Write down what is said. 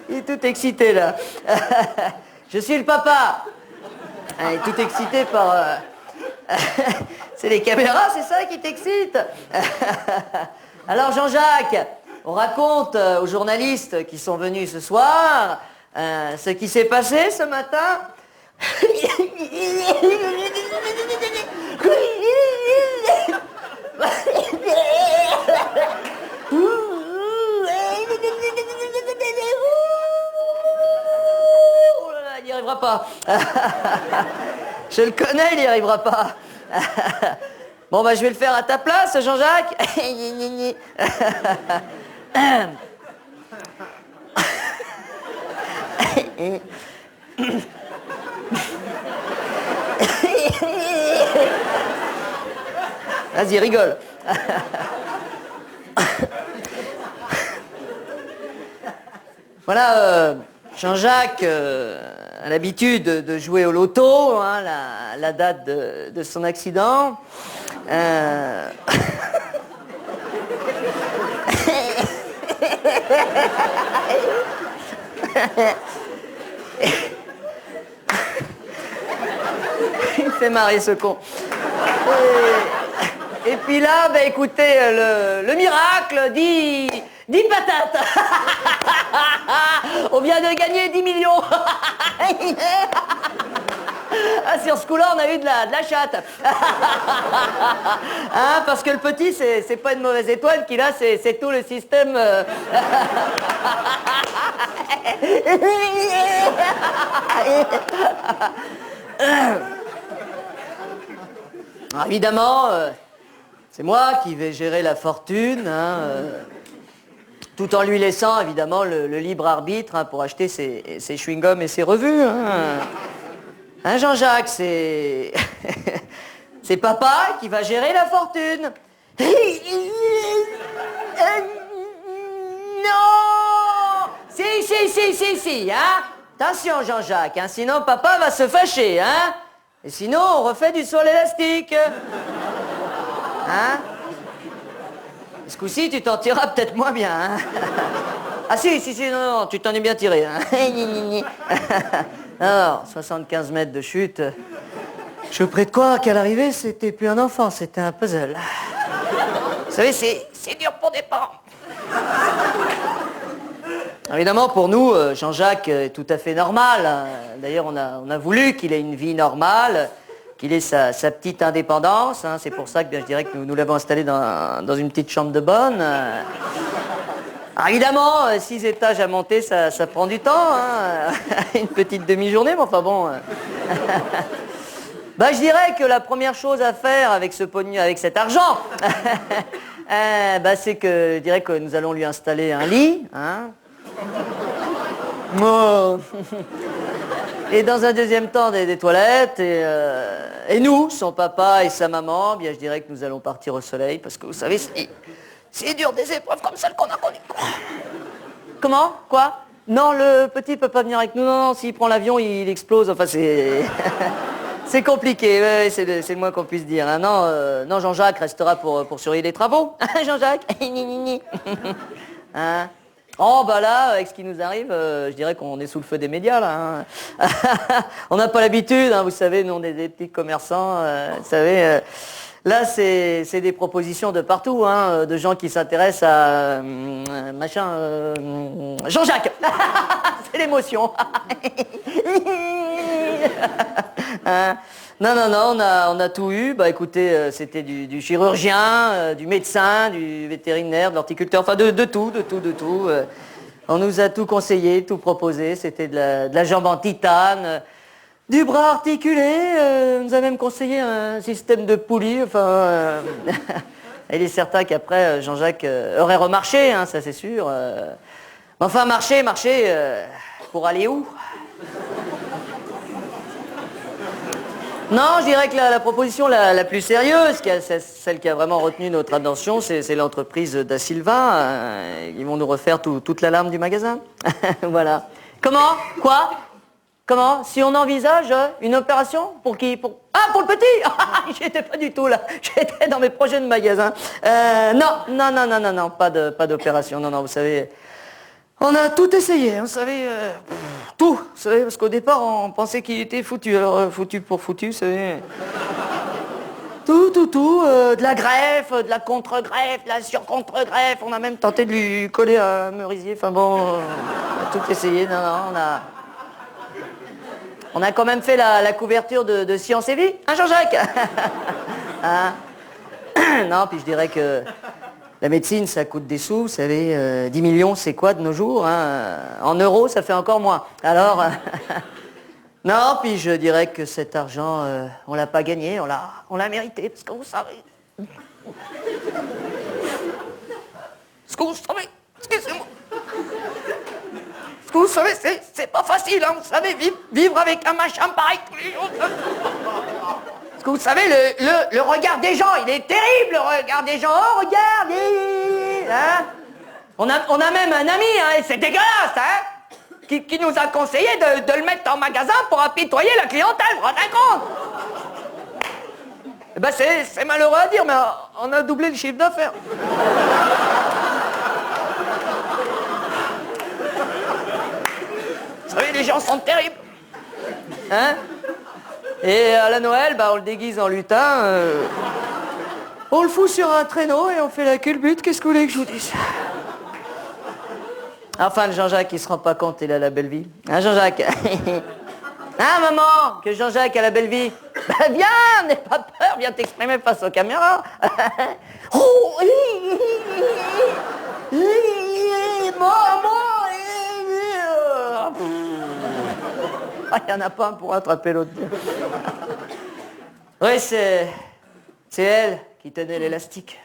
Il est tout excité, là. Je suis le papa. Il est tout excité par... C'est les caméras, c'est ça qui t'excite? Alors, Jean-Jacques, on raconte aux journalistes qui sont venus ce soir ce qui s'est passé ce matin. Il n'y arrivera pas. Je le connais, il n'y arrivera pas. Bon, bah, je vais le faire à ta place, Jean-Jacques. Vas-y, rigole. Voilà, Jean-Jacques a l'habitude de jouer au loto, hein, la date de son accident. Il me fait marrer ce con. Et puis là, bah, écoutez, le miracle, 10 patates. On vient de gagner 10 millions. Ah, sur ce coup-là, on a eu de la chatte. Hein, parce que le petit, c'est pas une mauvaise étoile qu'il a, c'est tout le système. Alors, évidemment, c'est moi qui vais gérer la fortune, hein, tout en lui laissant évidemment le libre arbitre, hein, pour acheter ses chewing-gums et ses revues. Hein, hein, Jean-Jacques, c'est c'est papa qui va gérer la fortune. Non. Si, hein. Attention, Jean-Jacques, hein, sinon papa va se fâcher, hein. Et sinon, on refait du sol élastique. Hein? Ce coup-ci, tu t'en tireras peut-être moins bien, hein? Ah si, non, tu t'en es bien tiré, hein? Alors, 75 mètres de chute. Je prie de croire qu'à l'arrivée, c'était plus un enfant, c'était un puzzle. Vous savez, c'est dur pour des parents. Évidemment, pour nous, Jean-Jacques est tout à fait normal. D'ailleurs, on a voulu qu'il ait une vie normale, qu'il ait sa petite indépendance. Hein. C'est pour ça que bien, je dirais que nous l'avons installé dans une petite chambre de bonne. Alors, évidemment, 6 étages à monter, ça prend du temps. Hein. Une petite demi-journée, mais enfin bon. Bah, je dirais que la première chose à faire avec ce pognon, avec cet argent, bah, c'est que je dirais que nous allons lui installer un lit. Hein. Oh. Et dans un deuxième temps, des toilettes. Et nous, son papa et sa maman, bien, je dirais que nous allons partir au soleil. Parce que vous savez, c'est dur des épreuves comme celles qu'on a connues. Comment? Quoi? Non, le petit peut pas venir avec nous. Non, s'il prend l'avion, il explose. Enfin, c'est... C'est compliqué, ouais, c'est le moins qu'on puisse dire. Hein. Non, Jean-Jacques restera pour surveiller les travaux. Jean-Jacques. Hein. Oh, bah là, avec ce qui nous arrive, je dirais qu'on est sous le feu des médias, là. Hein. On n'a pas l'habitude, hein, vous savez, nous, on est des petits commerçants, vous savez. Là, c'est des propositions de partout, hein, de gens qui s'intéressent à... Jean-Jacques. C'est l'émotion. Hein. Non, on a tout eu. Bah écoutez, c'était du chirurgien, du médecin, du vétérinaire, de l'horticulteur, enfin de tout. On nous a tout conseillé, tout proposé. C'était de la jambe en titane, du bras articulé. On nous a même conseillé un système de poulie. Enfin, il est certain qu'après, Jean-Jacques aurait remarché, hein, ça c'est sûr. Enfin, marcher, pour aller où? Non, je dirais que la proposition la plus sérieuse, celle qui a vraiment retenu notre attention, c'est l'entreprise Da Silva. Ils vont nous refaire toute l'alarme du magasin. Voilà. Comment? Quoi? Comment? Si on envisage une opération? Pour qui? Ah, pour le petit! J'étais pas du tout là. J'étais dans mes projets de magasin. Non, pas d'opération. Non, vous savez... On a tout essayé, hein, vous savez, tout, vous savez, parce qu'au départ, on pensait qu'il était foutu. Alors, foutu pour foutu, vous savez. Tout, de la greffe, de la contre-greffe, de la sur-contre-greffe. On a même tenté de lui coller un merisier. Enfin bon, on a tout essayé. Non, on a quand même fait la couverture de Science et Vie, hein, Jean-Jacques? Hein? Non, puis je dirais que la médecine, ça coûte des sous, vous savez, 10 millions, c'est quoi de nos jours, hein? En euros, ça fait encore moins. Alors, non, puis je dirais que cet argent, on l'a pas gagné, on l'a mérité, parce que vous savez... Ce que vous savez, excusez-moi. Ce que vous savez, c'est pas facile, hein, vous savez, vivre avec un machin pareil tous les jours. Parce que vous savez, le regard des gens, il est terrible, le regard des gens. Oh, regarde, hein? On a même un ami, hein, et c'est dégueulasse, hein, qui nous a conseillé de le mettre en magasin pour apitoyer la clientèle, vous vous rendez compte? Eh ben, c'est malheureux à dire, mais on a doublé le chiffre d'affaires. Vous savez, les gens sont terribles. Hein? Et à la Noël, bah, on le déguise en lutin, on le fout sur un traîneau et on fait la culbute, qu'est-ce que vous voulez que je vous dise? Enfin, le Jean-Jacques, il se rend pas compte, il a la belle vie. Hein, Jean-Jacques? Hein, maman? Que Jean-Jacques a la belle vie? Bah, viens, n'aie pas peur, viens t'exprimer face aux caméras. Oh, il n'y en a pas un pour attraper l'autre. Oui, c'est elle qui tenait l'élastique.